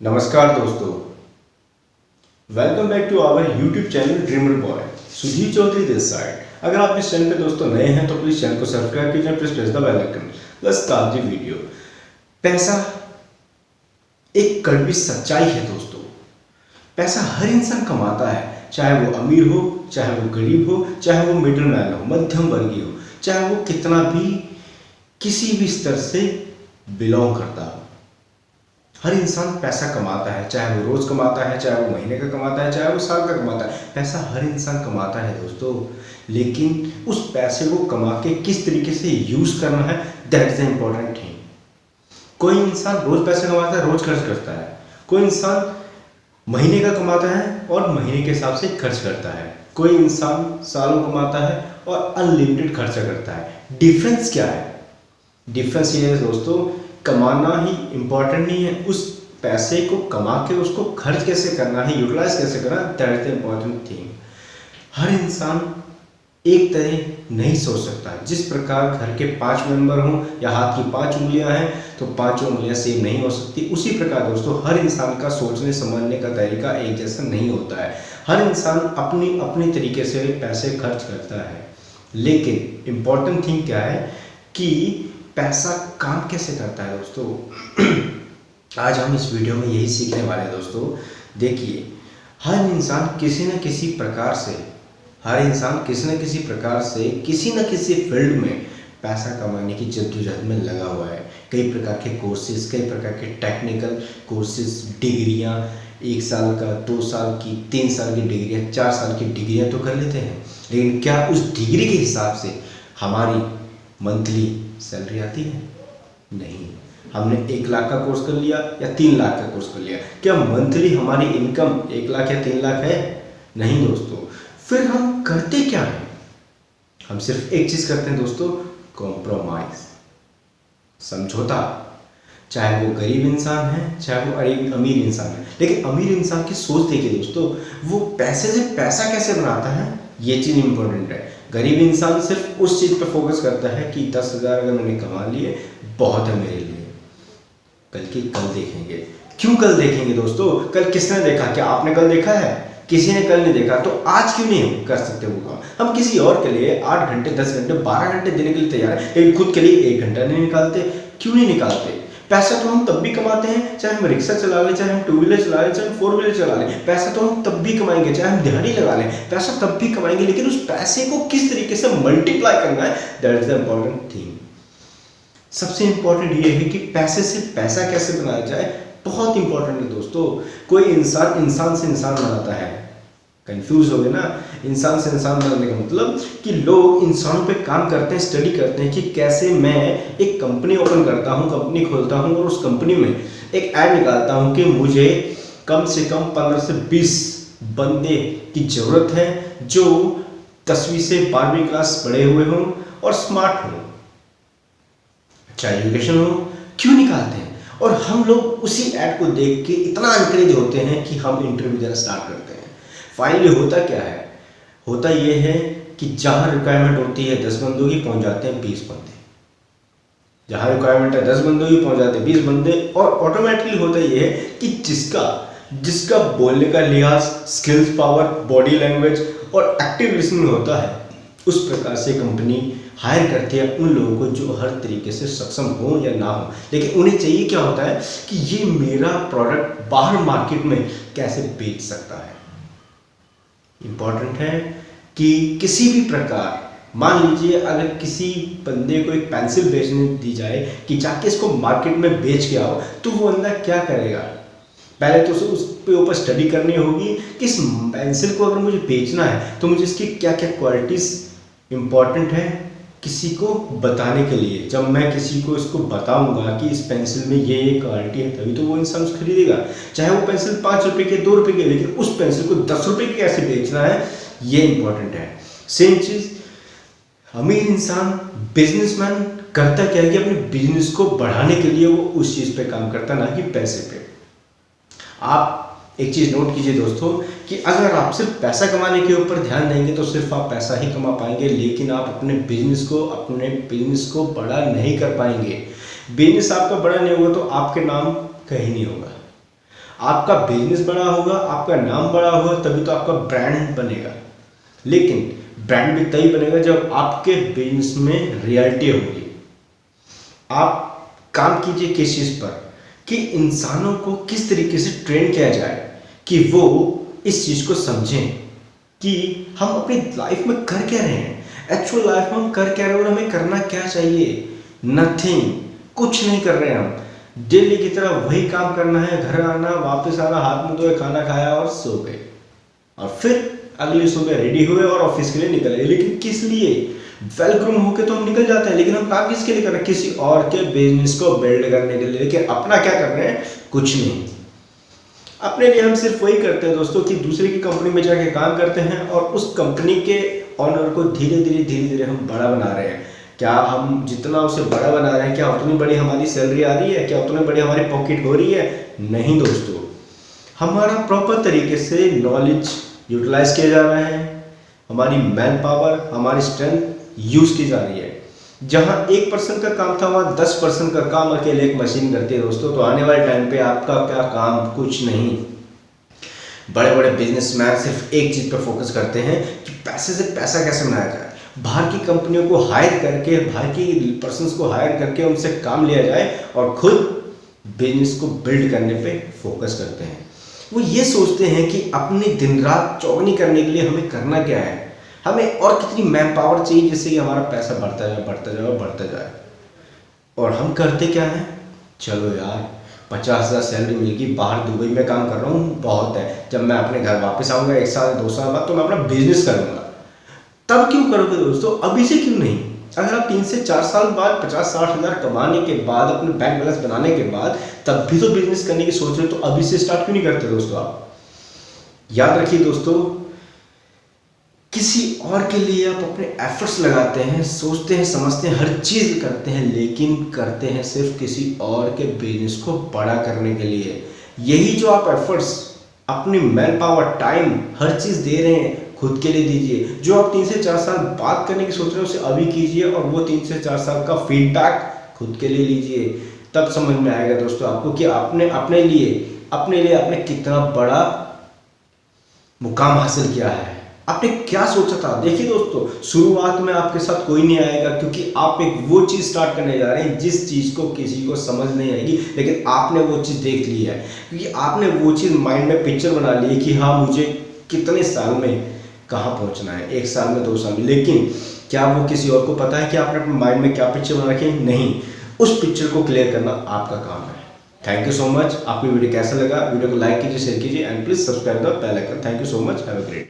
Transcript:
नमस्कार दोस्तों, welcome back to our YouTube channel dreamer boy. Sudhir Chaudhary this side. अगर आप इस चैनल पे दोस्तों नए हैं तो प्लीज चैनल को सब्सक्राइब कीजिए, press the bell icon. Let's start the video. पैसा एक कड़वी सच्चाई है दोस्तों। पैसा हर इंसान कमाता है, चाहे वो अमीर हो, चाहे वो गरीब हो, चाहे वो मिडिल मैन हो, मध्यम वर्गीय हो, चाहे वो कितना भी किसी भी स्तर से बिलोंग करता हो। हर इंसान पैसा कमाता है, चाहे वो रोज कमाता है, चाहे वो महीने का कमाता है, चाहे वो साल का कमाता है। पैसा हर इंसान कमाता है दोस्तों, लेकिन उस पैसे को कमा के किस तरीके से यूज करना है, that is the important thing. कोई इंसान रोज पैसा कमाता है, रोज खर्च करता है। कोई इंसान महीने का कमाता है और महीने के हिसाब से खर्च करता है। कोई इंसान सालों कमाता है और अनलिमिटेड खर्चा करता है। डिफरेंस क्या है? डिफरेंस ये है दोस्तों, कमाना ही इम्पोर्टेंट नहीं है, उस पैसे को कमा के उसको खर्च कैसे करना है, यूटिलाइज कैसे करना, that is the important thing. हर इंसान एक तरह नहीं सोच सकता। जिस प्रकार घर के 5 मेंबर हों या हाथ की 5 उंगलियां हैं तो 5 उंगलियां सेम नहीं हो सकती, उसी प्रकार दोस्तों हर इंसान का सोचने समझने का तरीका एक जैसा नहीं होता है। हर इंसान अपनी अपनी तरीके से पैसे खर्च करता है, लेकिन इम्पोर्टेंट थिंग क्या है कि पैसा काम कैसे करता है दोस्तों। आज हम इस वीडियो में यही सीखने वाले हैं दोस्तों। देखिए, हर इंसान किसी न किसी प्रकार से किसी न किसी फील्ड में पैसा कमाने की जद्दोजहद में लगा हुआ है। कई प्रकार के कोर्सेज, कई प्रकार के टेक्निकल कोर्सेज, डिग्रियां, 1 साल का, 2 साल की, 3 साल की डिग्रियां, 4 साल की डिग्रियां तो कर लेते हैं, लेकिन क्या उस डिग्री के हिसाब से हमारी मंथली सैलरी आती है? नहीं। हमने 1 लाख का कोर्स कर लिया या 3 लाख का कोर्स कर लिया, क्या मंथली हमारी इनकम 1 लाख या 3 लाख है? नहीं दोस्तों। फिर हम करते क्या हैं? हम सिर्फ एक चीज करते हैं दोस्तों, कॉम्प्रोमाइज, समझौता। चाहे वो गरीब इंसान है, चाहे वो अमीर इंसान है, लेकिन अमीर इंसान की सोच देखिए दोस्तों, वो पैसे से पैसा कैसे बनाता है, ये चीज इंपॉर्टेंट है। गरीब इंसान सिर्फ उस चीज पे फोकस करता है कि 10,000 अगर मैंने कमा लिए बहुत है मेरे लिए, कल देखेंगे। क्यों कल देखेंगे दोस्तों? कल किसने देखा? क्या आपने कल देखा है? किसी ने कल नहीं देखा, तो आज क्यों नहीं कर सकते वो काम? हम किसी और के लिए 8 घंटे, 10 घंटे, 12 घंटे देने के लिए तैयार है, लेकिन खुद के लिए 1 घंटा नहीं निकालते। क्यों नहीं निकालते? पैसा तो हम तब भी कमाते हैं, चाहे हम रिक्शा चला लें, चाहे हम 2 व्हीलर चला लें, चाहे हम 4 व्हीलर चला लें। पैसा तो हम तब भी कमाएंगे, चाहे हम दिहाड़ी लगा लें, पैसा तब भी कमाएंगे, लेकिन उस पैसे को किस तरीके से मल्टीप्लाई करना है, that is the important thing. सबसे इंपॉर्टेंट ये है कि पैसे से पैसा कैसे बनाया जाए, बहुत इंपॉर्टेंट है दोस्तों। कोई इंसान से इंसान बनाता है, कंफ्यूज हो गए ना? इंसान से इंसान बनाने का मतलब कि लोग इंसानों पे काम करते हैं, स्टडी करते हैं कि कैसे मैं एक कंपनी ओपन करता हूँ, कंपनी खोलता हूँ और उस कंपनी में एक ऐड निकालता हूँ कि मुझे कम से कम 15 से 20 बंदे की जरूरत है जो 10वीं से 12वीं क्लास पढ़े हुए हों और स्मार्ट हों, अच्छा एजुकेशन हो। क्यों निकालते हैं? और हम लोग उसी ऐड को देख के इतना अनकरेज होते हैं कि हम इंटरव्यू देना स्टार्ट करते हैं। फाइनली होता क्या है? होता यह है कि जहां रिक्वायरमेंट होती है 10 बंदों की, पहुंच जाते हैं 20 बंदे। जहां रिक्वायरमेंट है 10 बंदों की, पहुंच जाते हैं 20 बंदे। और ऑटोमेटिकली होता यह है कि जिसका बोलने का लिहाज, स्किल्स, पावर, बॉडी लैंग्वेज और एक्टिव लिसनिंग होता है, उस प्रकार से कंपनी हायर करती है उन लोगों को जो हर तरीके से सक्षम हो या ना हो, लेकिन उन्हें चाहिए क्या होता है कि ये मेरा प्रोडक्ट बाहर मार्केट में कैसे बेच सकता है। इंपॉर्टेंट है कि किसी भी प्रकार, मान लीजिए अगर किसी बंदे को एक पेंसिल बेचने दी जाए कि जाके इसको मार्केट में बेच के आओ, तो वो बंदा क्या करेगा? पहले तो उस पे ऊपर स्टडी करनी होगी कि इस पेंसिल को अगर मुझे बेचना है तो मुझे इसकी क्या क्या क्वालिटीज इंपॉर्टेंट है किसी को बताने के लिए। जब मैं किसी को इसको बताऊंगा कि इस पेंसिल में ये क्वालिटी है, तभी तो वो इंसान उसको खरीदेगा। चाहे वो पेंसिल 5 रुपए के, 2 रुपए के, लेकिन उस पेंसिल को 10 रुपए की कैसे बेचना है, ये इंपॉर्टेंट है। सेम चीज अमीर इंसान, बिजनेसमैन करता क्या है कि अपने बिजनेस को बढ़ाने के लिए वो उस चीज पे काम करता, ना कि पैसे पे। आप एक चीज नोट कीजिए दोस्तों कि अगर आप सिर्फ पैसा कमाने के ऊपर ध्यान देंगे तो सिर्फ आप पैसा ही कमा पाएंगे, लेकिन आप अपने बिजनेस को बड़ा नहीं कर पाएंगे। बिजनेस आपका बड़ा नहीं होगा तो आपके नाम कहीं नहीं होगा। आपका बिजनेस बड़ा होगा, आपका नाम बड़ा होगा, तभी तो आपका ब्रांड बनेगा। लेकिन ब्रांड भी तभी बनेगा जब आपके बिजनेस में रियलिटी होगी। आप काम कीजिए किस चीज़ पर कि इंसानों को किस तरीके से ट्रेन किया जाए कि वो इस चीज़ को समझें कि हम अपनी लाइफ में कर क्या रहे हैं, एक्चुअल लाइफ में हम कर क्या रहे हैं और हमें करना क्या चाहिए। नथिंग, कुछ नहीं कर रहे हैं हम। डेली की तरह वही काम करना है, घर आना, वापस आना, हाथ मुंह धोए, खाना खाया और सो गए, और फिर अगली सुबह रेडी हुए और ऑफिस के लिए निकल गए। लेकिन किस लिए? वेल ग्रूम होके तो हम निकल जाते हैं, लेकिन हम काम किसके लिए कर रहे हैं? किसी और के बिजनेस को बिल्ड करने के लिए। लेकिन अपना क्या कर रहे हैं? कुछ नहीं। अपने लिए हम सिर्फ वही करते हैं दोस्तों कि दूसरे की कंपनी में जाके काम करते हैं और उस कंपनी के ऑनर को धीरे धीरे हम बड़ा बना रहे हैं। क्या हम जितना उसे बड़ा बना रहे हैं, क्या उतनी बड़ी हमारी सैलरी आ रही है? क्या उतनी बड़ी हमारी पॉकेट हो रही है? नहीं दोस्तों। हमारा प्रॉपर तरीके से नॉलेज यूटिलाइज किया जा रहा है, हमारी मैन पावर, हमारी स्ट्रेंथ यूज की जा रही है। जहां 1% का काम था वहां 10% का काम अकेले एक मशीन करती है दोस्तों। तो आने वाले टाइम पे आपका क्या काम? कुछ नहीं। बड़े बड़े बिजनेसमैन सिर्फ एक चीज पर फोकस करते हैं कि पैसे से पैसा कैसे बनाया जाए। बाहर की कंपनियों को हायर करके, बाहर की पर्सन्स को हायर करके उनसे काम लिया जाए और खुद बिजनेस को बिल्ड करने पे फोकस करते हैं। वो ये सोचते हैं कि अपनी दिन रात चौगनी करने के लिए हमें करना क्या है, हमें और कितनी मैन पावर चाहिए जिससे कि हमारा पैसा बढ़ता जाए, बढ़ता जाए और बढ़ता जाए। और हम करते क्या हैं? चलो यार, 50,000 सैलरी मिलेगी, बाहर दुबई में काम कर रहा हूँ, बहुत है। जब मैं अपने घर वापस आऊँगा 1 साल 2 साल बाद तो मैं अपना बिजनेस करूँगा। तब क्यों करोगे दोस्तों? अभी से क्यों नहीं? अगर आप 3 से 4 साल बाद 50-60 हज़ार कमाने के बाद, अपने बैंक बैलेंस बनाने के बाद तब भी तो बिजनेस करने की सोच रहे हो, तो अभी से स्टार्ट क्यों नहीं करते दोस्तों? आप याद रखिए दोस्तों, किसी और के लिए आप अपने एफर्ट्स लगाते हैं, सोचते हैं, समझते हैं, हर चीज़ करते हैं, लेकिन करते हैं सिर्फ किसी और के बिजनेस को बड़ा करने के लिए। यही जो आप एफर्ट्स, अपनी मैन पावर, टाइम, हर चीज़ दे रहे हैं, खुद के लिए दीजिए। जो आप 3 से 4 साल बाद करने की सोच रहे हैं उसे अभी कीजिए, और वो 3 से 4 साल का फीडबैक खुद के लिए लीजिए। तब समझ में आएगा दोस्तों आपको कि आपने अपने लिए आपने कितना बड़ा मुकाम हासिल किया है, आपने क्या सोचा था। देखिए दोस्तों, शुरुआत में आपके साथ कोई नहीं आएगा, क्योंकि आप एक वो चीज़ स्टार्ट करने जा रहे हैं जिस चीज़ को किसी को समझ नहीं आएगी, लेकिन आपने वो चीज़ देख ली है, क्योंकि आपने वो चीज़ माइंड में पिक्चर बना ली है कि हाँ, मुझे कितने साल में कहाँ पहुँचना है, 1 साल में, 2 साल में। लेकिन क्या वो किसी और को पता है कि आपने अपने माइंड में क्या पिक्चर बना रखी है? नहीं। उस पिक्चर को क्लियर करना आपका काम है। Thank you so much. आपको वीडियो कैसा लगा? वीडियो को लाइक कीजिए, शेयर कीजिए, and please subscribe the bell icon. Thank you so much. Have a great